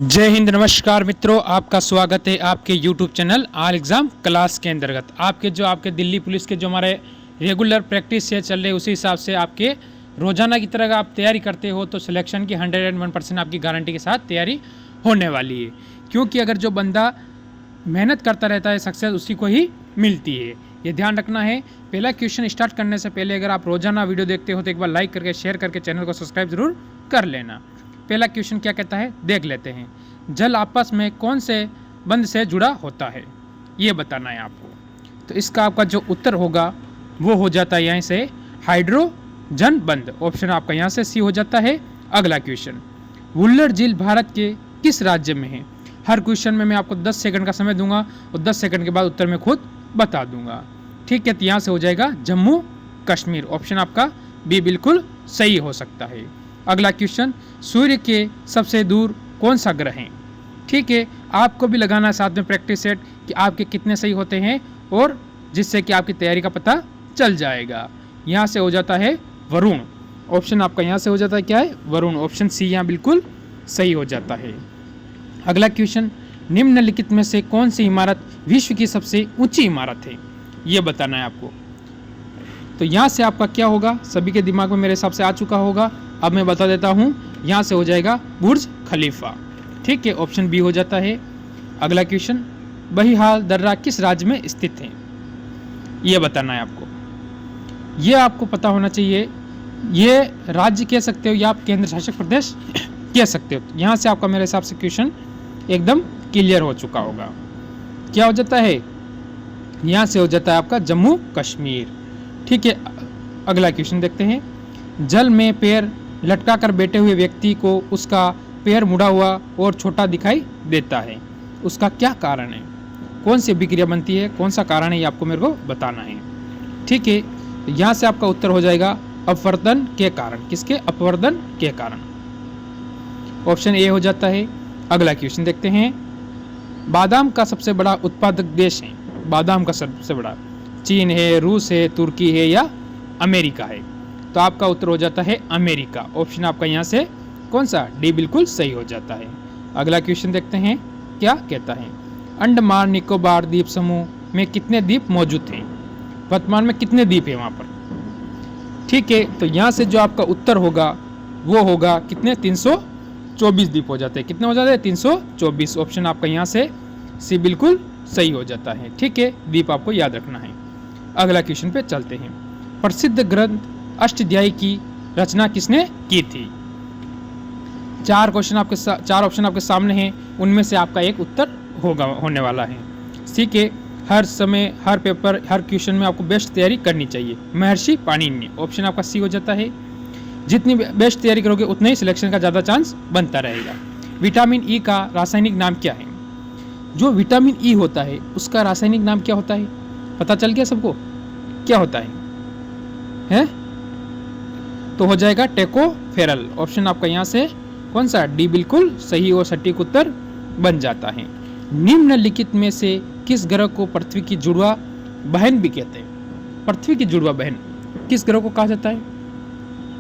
जय हिंद, नमस्कार मित्रों, आपका स्वागत है आपके YouTube channel all exam class के अंतर्गत। आपके दिल्ली पुलिस के जो हमारे रेगुलर प्रैक्टिस से चल रहे उसी हिसाब से आपके रोजाना की तरह आप तैयारी करते हो तो सिलेक्शन की 101% आपकी गारंटी के साथ तैयारी होने वाली है। क्योंकि अगर जो बंदा मेहनत करता रहता है सक्सेस उसी को ही मिलती है, ये ध्यान रखना है। पहला क्वेश्चन स्टार्ट करने से पहले अगर आप रोजाना वीडियो देखते हो तो एक बार लाइक करके शेयर करके चैनल को सब्सक्राइब जरूर कर लेना। पहला क्वेश्चन क्या कहता है देख लेते हैं। जल आपस में कौन से बंध से जुड़ा होता है, ये बताना है आपको। तो इसका आपका जो उत्तर होगा वो हो जाता है यहाँ से हाइड्रोजन बंध। ऑप्शन आपका यहाँ से सी हो जाता है। अगला क्वेश्चन, वुल्लर झील भारत के किस राज्य में है? हर क्वेश्चन में मैं आपको 10 सेकंड का समय दूंगा और 10 सेकंड के बाद उत्तर मैं खुद बता दूंगा। ठीक है, तो यहाँ से हो जाएगा जम्मू कश्मीर। ऑप्शन आपका बी बिल्कुल सही हो सकता है। अगला क्वेश्चन, सूर्य के सबसे दूर कौन सा ग्रह है? ठीक है, आपको भी लगाना है साथ में प्रैक्टिस सेट कि आपके कितने सही होते हैं और जिससे कि आपकी तैयारी का पता चल जाएगा। यहाँ से हो जाता है वरुण। ऑप्शन आपका यहाँ से हो जाता है क्या है? वरुण। ऑप्शन सी यहाँ बिल्कुल सही हो जाता है। अगला क्वेश्चन, निम्नलिखित में से कौन सी इमारत विश्व की सबसे ऊंची इमारत है? ये बताना है आपको। तो यहाँ से आपका क्या होगा, सभी के दिमाग में मेरे हिसाब से आ चुका होगा। अब मैं बता देता हूँ, यहाँ से हो जाएगा बुर्ज खलीफा। ठीक है, ऑप्शन बी हो जाता है। अगला क्वेश्चन, बहिहाल दर्रा किस राज्य में स्थित है? ये बताना है आपको। ये आपको पता होना चाहिए। ये राज्य कह सकते हो या आप केंद्र शासित प्रदेश कह सकते हो। यहाँ से आपका मेरे हिसाब से क्वेश्चन एकदम क्लियर हो चुका होगा। क्या हो जाता है? यहाँ से हो जाता है आपका जम्मू कश्मीर। ठीक है, अगला क्वेश्चन देखते हैं। जल में पैर लटका कर बैठे हुए व्यक्ति को उसका पैर मुड़ा हुआ और छोटा दिखाई देता है, उसका क्या कारण है? कौन सी अभिक्रिया बनती है, कौन सा कारण है, ये आपको मेरे को बताना है। ठीक है, तो यहाँ से आपका उत्तर हो जाएगा अपवर्तन के कारण। किसके? अपवर्तन के कारण। ऑप्शन ए हो जाता है। अगला क्वेश्चन देखते हैं। बादाम का सबसे बड़ा उत्पादक देश है? बादाम का सबसे बड़ा चीन है, रूस है, तुर्की है या अमेरिका है? तो आपका उत्तर हो जाता है अमेरिका। ऑप्शन आपका यहाँ से कौन सा? डी बिल्कुल सही हो जाता है। अगला क्वेश्चन देखते हैं क्या कहता है। अंडमान निकोबार द्वीप समूह में कितने द्वीप मौजूद हैं? वर्तमान में कितने द्वीप हैं वहाँ पर? ठीक है, तो यहाँ से जो आपका उत्तर होगा वो होगा कितने? 324 द्वीप हो जाते हैं। कितने हो जाते हैं? 324। ऑप्शन आपका यहाँ से सी बिल्कुल सही हो जाता है। ठीक है, द्वीप आपको याद रखना है। अगला क्वेश्चन पे चलते हैं। प्रसिद्ध ग्रंथ अष्टध्यायी की रचना किसने की थी? चार ऑप्शन आपके सामने हैं, उनमें से आपका एक उत्तर होने वाला है। ठीक है, हर समय हर पेपर हर क्वेश्चन में आपको बेस्ट तैयारी करनी चाहिए। महर्षि पाणिनि। ऑप्शन आपका सी हो जाता है। जितनी बेस्ट तैयारी करोगे उतना ही सिलेक्शन का ज़्यादा चांस बनता रहेगा। विटामिन ई का रासायनिक नाम क्या है? जो विटामिन ई होता है उसका रासायनिक नाम क्या होता है? पता चल गया सबको क्या होता है? तो हो जाएगा टेकोफेरल। ऑप्शन आपका यहाँ से कौन सा? डी बिल्कुल सही और सटीक उत्तर बन जाता है। निम्नलिखित में से किस ग्रह को पृथ्वी की जुड़वा बहन भी कहते हैं? पृथ्वी की जुड़वा बहन किस ग्रह को कहा जाता है?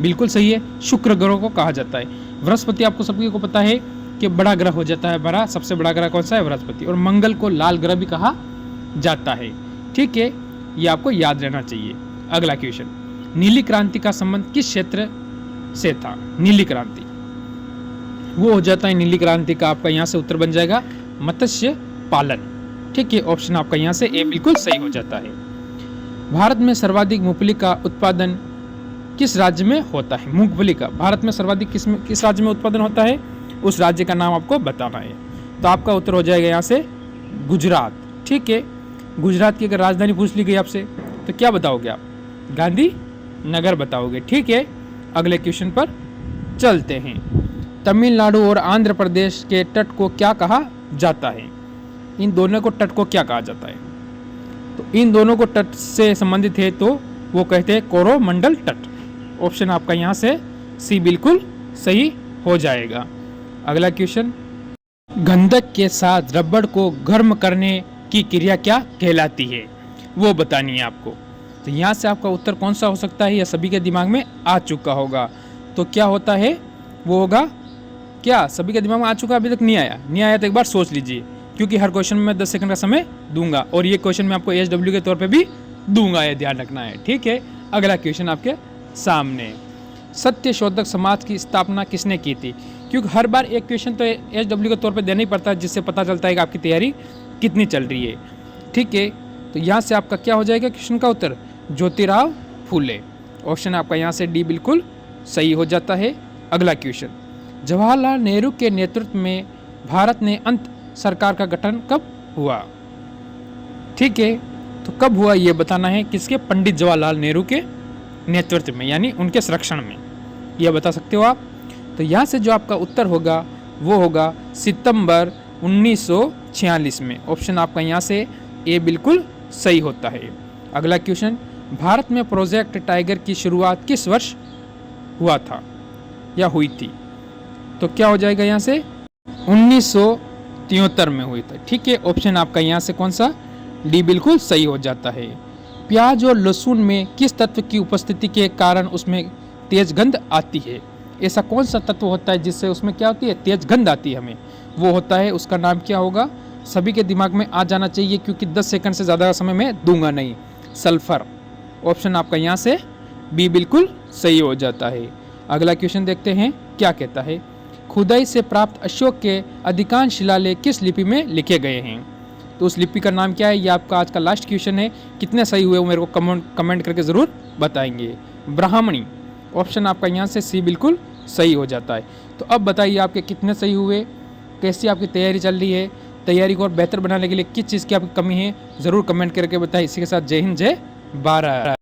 बिल्कुल सही है, शुक्र ग्रह को कहा जाता है। बृहस्पति आपको सभी को पता है कि बड़ा ग्रह हो जाता है। सबसे बड़ा ग्रह कौन सा है? बृहस्पति। और मंगल को लाल ग्रह भी कहा जाता है। ठीक है, ये आपको याद रहना चाहिए। अगला क्वेश्चन, नीली क्रांति का संबंध किस क्षेत्र से था? नीली क्रांति वो हो जाता है। नीली क्रांति का आपका यहाँ से उत्तर बन जाएगा मत्स्य पालन। ठीक है, ऑप्शन आपका यहाँ से ए बिल्कुल सही हो जाता है। भारत में सर्वाधिक मूंगफली का उत्पादन किस राज्य में होता है? मूंगफली का भारत में सर्वाधिक किस राज्य में उत्पादन होता है? उस राज्य का नाम आपको बताना है। तो आपका उत्तर हो जाएगा यहाँ से गुजरात। ठीक है, गुजरात की अगर राजधानी पूछ ली गई आपसे तो क्या बताओगे आप? गांधी नगर बताओगे। ठीक है, अगले क्वेश्चन पर चलते हैं। तमिलनाडु और आंध्र प्रदेश के तट को क्या कहा जाता है? इन दोनों को तट को क्या कहा जाता है? तो इन दोनों को तट से संबंधित है तो वो कहते हैं कोरोमंडल तट। ऑप्शन आपका यहाँ से सी बिल्कुल सही हो जाएगा। अगला क्वेश्चन, गंधक के साथ रबड़ को गर्म करने की क्रिया क्या कहलाती है? वो बतानी है आपको। तो यहाँ से आपका उत्तर कौन सा हो सकता है? यह सभी के दिमाग में आ चुका होगा। तो क्या होता है? वो होगा क्या सभी के दिमाग में आ चुका? अभी तक नहीं आया? नहीं आया तो एक बार सोच लीजिए, क्योंकि हर क्वेश्चन में मैं 10 सेकंड का समय दूंगा और ये क्वेश्चन मैं आपको एचडब्ल्यू के तौर पे भी दूंगा, ये ध्यान रखना है, ठीक है। अगला क्वेश्चन आपके सामने, सत्य शोधक समाज की स्थापना किसने की थी? क्योंकि हर बार एक क्वेश्चन तो एचडब्ल्यू के तौर पे देना ही पड़ता है, जिससे पता चलता है कि आपकी तैयारी कितनी चल रही है, ठीक है। तो यहाँ से आपका क्या हो जाएगा क्वेश्चन का उत्तर? ज्योतिराव फूले। ऑप्शन आपका यहाँ से डी बिल्कुल सही हो जाता है। अगला क्वेश्चन, जवाहरलाल नेहरू के नेतृत्व में भारत ने अंत सरकार का गठन कब हुआ? ठीक है, तो कब हुआ ये बताना है। किसके? पंडित जवाहरलाल नेहरू के नेतृत्व में, यानी उनके संरक्षण में, यह बता सकते हो आप। तो यहाँ से जो आपका उत्तर होगा वो होगा सितंबर 1946 में। ऑप्शन आपका यहाँ से ए बिल्कुल सही होता है। अगला क्वेश्चन, भारत में प्रोजेक्ट टाइगर की शुरुआत किस वर्ष हुआ था या हुई थी? तो क्या हो जाएगा यहाँ से? 1973 में हुई था, ठीक है। ऑप्शन आपका यहाँ से कौन सा? डी बिल्कुल सही हो जाता है। प्याज और लहसुन में किस तत्व की उपस्थिति के कारण उसमें तेज गंध आती है? ऐसा कौन सा तत्व होता है जिससे उसमें क्या होती है? तेज गंध आती है हमें, वो होता है, उसका नाम क्या होगा? सभी के दिमाग में आ जाना चाहिए, क्योंकि 10 सेकंड से ज़्यादा समय मैं दूंगा नहीं। सल्फर। ऑप्शन आपका यहाँ से बी बिल्कुल सही हो जाता है। अगला क्वेश्चन देखते हैं क्या कहता है। खुदाई से प्राप्त अशोक के अधिकांश शिलालेख किस लिपि में लिखे गए हैं? तो उस लिपि का नाम क्या है? ये आपका आज का लास्ट क्वेश्चन है। कितने सही हुए वो मेरे को कमेंट करके ज़रूर बताएंगे। ब्राह्मणी। ऑप्शन आपका यहाँ से सी बिल्कुल सही हो जाता है। तो अब बताइए आपके कितने सही हुए, कैसी आपकी तैयारी चल रही है, तैयारी को और बेहतर बनाने के लिए किस चीज़ की आपकी कमी है, ज़रूर कमेंट करके बताइए। इसी के साथ जय हिंद, जय भारत।